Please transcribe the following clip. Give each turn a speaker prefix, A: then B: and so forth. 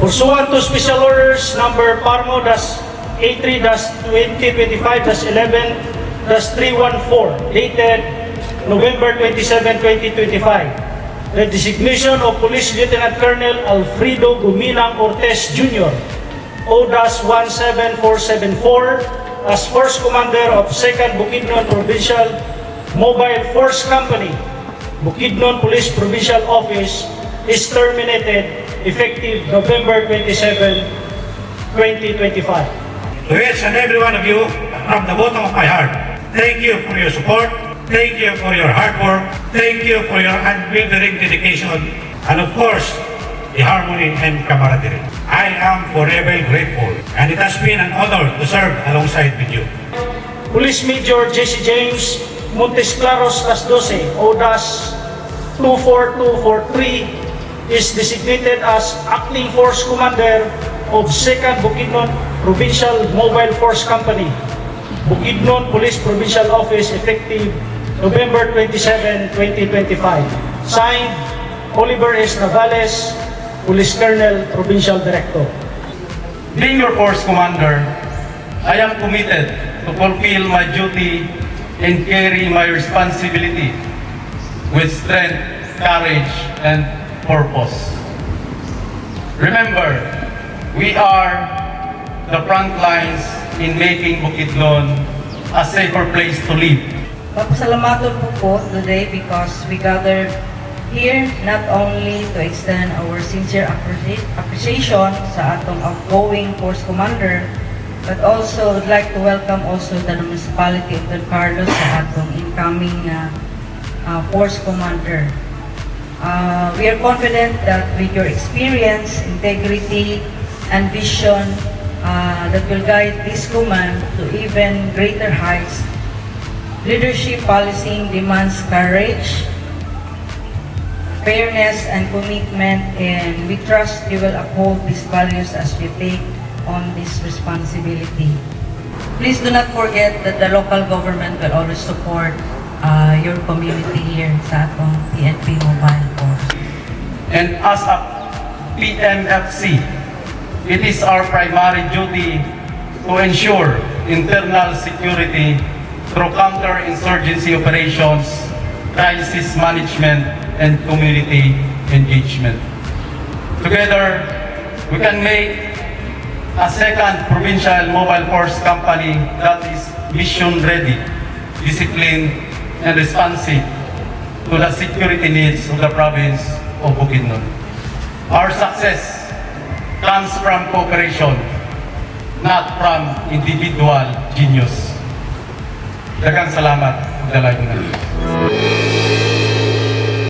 A: Pursuant to Special Orders Number Parmo-A3-2025-11-314 dated November 27, 2025, the designation of Police Lieutenant Colonel Alfredo Guminang Ortez Jr. O-17474 as Force Commander of 2nd Bukidnon Provincial Mobile Force Company, Bukidnon Police Provincial Office is terminated effective November 27, 2025.
B: To each and every one of you, from the bottom of my heart, thank you for your support, thank you for your hard work, thank you for your unwavering dedication, and of course, the harmony and camaraderie. I am forever grateful, and it has been an honor to serve alongside with you.
A: Police Major Jesse James Montes Claros Casdose, ODAS 24243, is designated as Acting Force Commander of 2nd Bukidnon Provincial Mobile Force Company, Bukidnon Police Provincial Office, effective November 27, 2025. Signed, Oliver S. Navales, Police Colonel, Provincial Director.
C: Being your force commander, I am committed to fulfill my duty and carry my responsibility with strength, courage, and purpose. Remember, we are the front lines in making Bukidnon a safer place to live.
D: Papasalamatan po today because we gathered here not only to extend our sincere appreciation sa atong outgoing Force Commander, but also would like to welcome also the municipality of Don Carlos sa atong incoming Force Commander. We are confident that with your experience, integrity, and vision that will guide this command to even greater heights. Leadership policing demands courage, fairness, and commitment, and we trust you will uphold these values as you take on this responsibility. Please do not forget that the local government will always support your community here sa atong PNP Mobile Force.
C: And as a PMFC, it is our primary duty to ensure internal security through counter-insurgency operations, crisis management, and community engagement. Together, we can make a 2nd Provincial Mobile Force Company that is mission-ready, disciplined, and responsive to the security needs of the province of Bukidnon. Our success comes from cooperation, not from individual genius. Daghang salamat. Dalayan na.